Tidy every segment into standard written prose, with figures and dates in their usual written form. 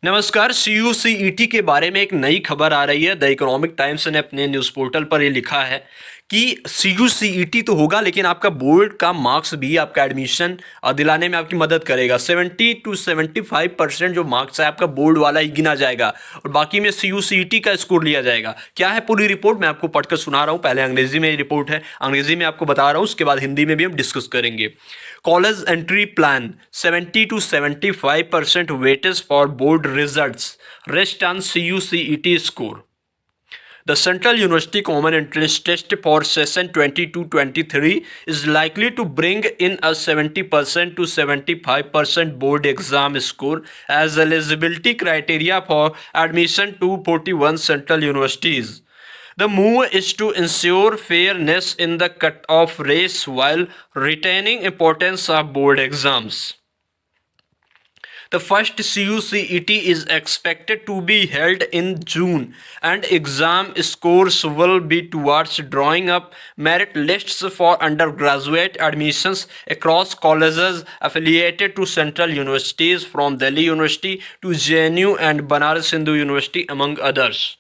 नमस्कार। सीयूसीईटी के बारे में एक नई खबर आ रही है। द इकोनॉमिक टाइम्स ने अपने न्यूज़ पोर्टल पर ये लिखा है कि सीयूसीईटी तो होगा, लेकिन आपका बोर्ड का मार्क्स भी आपका एडमिशन दिलाने में आपकी मदद करेगा। 70 to 75% जो मार्क्स है आपका बोर्ड वाला ही गिना जाएगा और बाकी में सीयूसीईटी का स्कोर लिया जाएगा। क्या है पूरी रिपोर्ट, मैं आपको पढ़कर सुना रहा हूँ। पहले अंग्रेजी में ये रिपोर्ट है, अंग्रेजी में आपको बता रहा हूँ, उसके बाद हिंदी में भी हम डिस्कस करेंगे। College entry plan 70 to 75% weightage for board results rest on CUCET score. The Central University Common Entrance Test for session 22-23 is likely to bring in a 70% to 75% board exam score as eligibility criteria for admission to 41 central universities. The move is to ensure fairness in the cut-off race while retaining importance of board exams. The first CUCET is expected to be held in June, and exam scores will be towards drawing up merit lists for undergraduate admissions across colleges affiliated to central universities from Delhi University to JNU and Banaras Hindu University, among others.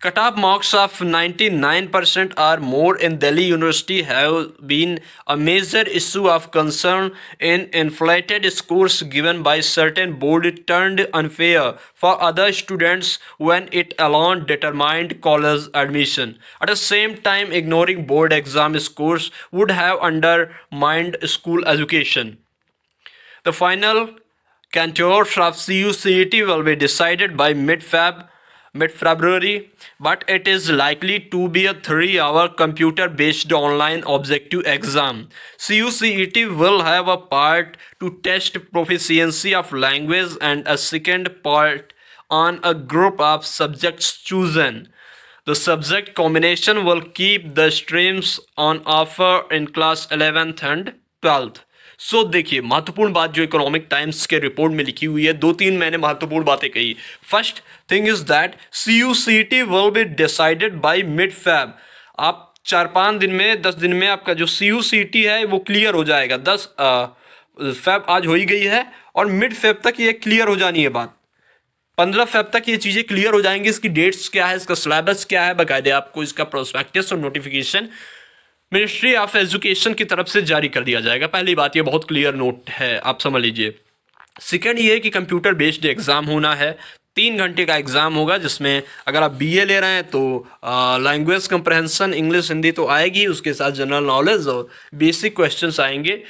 Cut-off marks of 99% or more in Delhi University have been a major issue of concern in inflated scores given by certain board turned unfair for other students when it alone determined college admission. At the same time, ignoring board exam scores would have undermined school education. The final contours of CUCET will be decided by mid-February, but it is likely to be a 3-hour computer-based online objective exam. CUCET will have a part to test proficiency of language and a second part on a group of subjects chosen. The subject combination will keep the streams on offer in class 11th and 12th. सो देखिए, महत्वपूर्ण बात जो economic times के report में लिखी हुई है, 2-3 मैंने महत्वपूर्ण बातें कही। First thing is that CUCET will be decided by mid Feb. आप 4-5 दिन में, 10 दिन में आपका जो CUCET है वो क्लियर हो जाएगा। 10 फेब आज हो ही गई है और मिड फेब तक ये क्लियर हो जानी है बात। 15 फेब तक ये चीज़ें क्लियर हो जाएंगी। इसकी डेट्स क्या है, इसका सिलेबस क्या है, बाकायदे आपको इसका प्रोस्पेक्टस और नोटिफिकेशन मिनिस्ट्री ऑफ एजुकेशन की तरफ से जारी कर दिया जाएगा। पहली बात, ये बहुत क्लियर नोट है, आप समझ लीजिए। सेकेंड ये कि कंप्यूटर बेस्ड एग्ज़ाम होना है। 3 घंटे का एग्ज़ाम होगा, जिसमें अगर आप BA ले रहे हैं तो लैंग्वेज कंप्रहेंशन, इंग्लिश हिंदी तो आएगी, उसके साथ जनरल नॉलेज और बेसिक क्वेश्चंस आएंगे।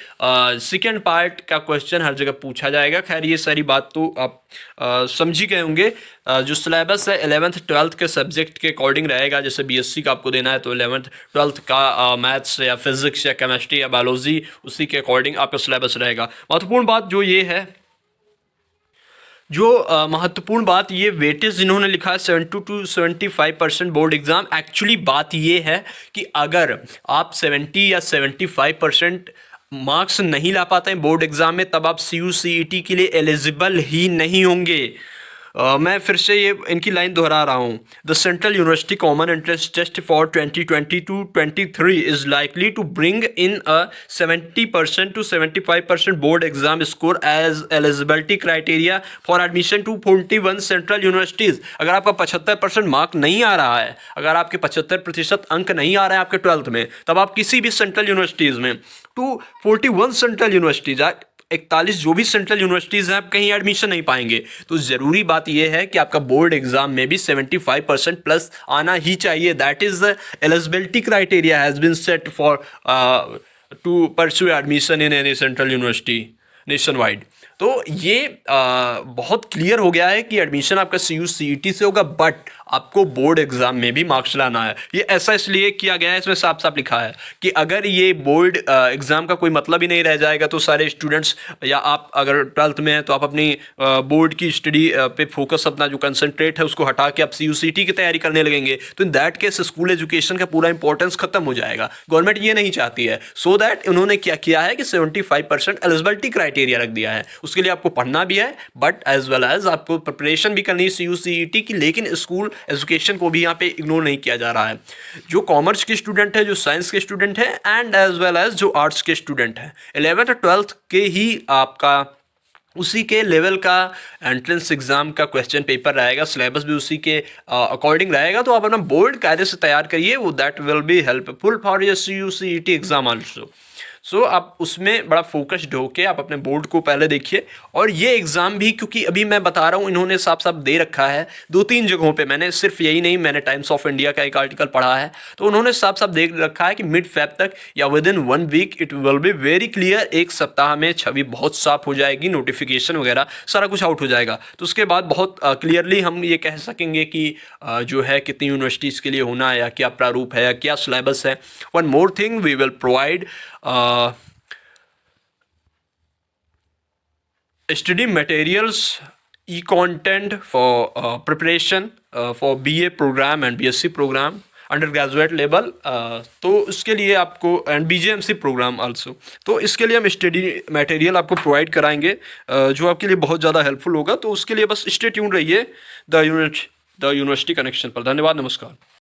सेकेंड पार्ट का क्वेश्चन हर जगह पूछा जाएगा। खैर ये सारी बात तो आप समझ ही गए होंगे। जो सिलेबस है 11th 12th के सब्जेक्ट के अकॉर्डिंग रहेगा। जैसे BSc का आपको देना है तो 11th 12th का मैथ्स या फिजिक्स या केमिस्ट्री या बायोलॉजी, उसी के अकॉर्डिंग आपका सिलेबस रहेगा। महत्वपूर्ण बात जो ये है, महत्वपूर्ण बात ये वेटेज इन्होंने लिखा है 70 to 75% बोर्ड एग्ज़ाम। एक्चुअली बात ये है कि अगर आप 70 या 75% मार्क्स नहीं ला पाते हैं बोर्ड एग्ज़ाम में, तब आप CUCET के लिए एलिजिबल ही नहीं होंगे। मैं फिर से ये इनकी लाइन दोहरा रहा हूँ। The central university common entrance test for 2022-23 is likely to bring in a 70% to 75% board exam score as eligibility criteria for admission to 41 central universities. अगर आपका 75% मार्क नहीं आ रहा है, अगर आपके 75% अंक नहीं आ रहे हैं आपके 12th में, तब आप किसी भी सेंट्रल यूनिवर्सिटीज़ में टू 41 सेंट्रल यूनिवर्सिटीज़ 41 जो भी सेंट्रल यूनिवर्सिटीज़ हैं, आप कहीं एडमिशन नहीं पाएंगे। तो ज़रूरी बात यह है कि आपका बोर्ड एग्जाम में भी 75% प्लस आना ही चाहिए। That is the eligibility criteria has been set for to pursue admission in any central university nationwide. तो ये बहुत क्लियर हो गया है कि एडमिशन आपका CUCET से होगा, बट आपको बोर्ड एग्जाम में भी मार्क्स लाना है। ये ऐसा इसलिए किया गया है, इसमें साफ साफ लिखा है कि अगर ये बोर्ड एग्जाम का कोई मतलब ही नहीं रह जाएगा तो सारे स्टूडेंट्स, या आप अगर 12th में हैं तो आप अपनी बोर्ड की स्टडी पे फोकस, अपना जो कंसंट्रेट है उसको हटा के आप CUCET की तैयारी करने लगेंगे, तो in that case school education का पूरा इंपॉर्टेंस खत्म हो जाएगा। गवर्नमेंट ये नहीं चाहती है। सो दैट उन्होंने क्या किया है कि 75% एलिजिबिलिटी क्राइटेरिया रख दिया है। उसके लिए आपको पढ़ना भी है, बट एज वेल एज आपको प्रिपरेशन भी करनी है CUCET की, लेकिन स्कूल एजुकेशन को भी यहाँ पे इग्नोर नहीं किया जा रहा है। जो कॉमर्स के स्टूडेंट है, जो साइंस के स्टूडेंट हैं, एंड एज वेल एज जो आर्ट्स के स्टूडेंट हैं, 11th और 12th के ही आपका उसी के लेवल का एंट्रेंस एग्जाम का क्वेश्चन पेपर रहेगा, सिलेबस भी उसी के अकॉर्डिंग रहेगा। तो आप अपना बोर्ड कायदे से तैयार करिए, वो that will be helpful for your CUCET exam also. So आप उसमें बड़ा फोकस्ड होके आप अपने बोर्ड को पहले देखिए। और ये एग्ज़ाम भी, क्योंकि अभी मैं बता रहा हूँ, इन्होंने साफ साफ दे रखा है 2-3 जगहों पे, मैंने सिर्फ यही नहीं, मैंने टाइम्स ऑफ इंडिया का एक आर्टिकल पढ़ा है, तो उन्होंने साफ साफ दे रखा है कि मिड फेब तक या within 1 week it will be very clear. एक सप्ताह में छवि बहुत साफ हो जाएगी, नोटिफिकेशन वगैरह सारा कुछ आउट हो जाएगा। तो उसके बाद बहुत क्लियरली हम ये कह सकेंगे कि जो है कितनी यूनिवर्सिटीज़ के लिए होना है, या क्या प्रारूप है, या क्या सिलेबस है। One more thing, we will provide study materials, e-content for preparation for BA program and BSc program under graduate level. तो इसके लिए आपको एंड BJMC प्रोग्राम आल्सो, तो इसके लिए हम स्टडी मटेरियल आपको प्रोवाइड कराएंगे जो आपके लिए बहुत ज़्यादा हेल्पफुल होगा। तो उसके लिए बस स्टे ट्यून रहिए द यूनिवर्सिटी कनेक्शन पर। धन्यवाद, नमस्कार।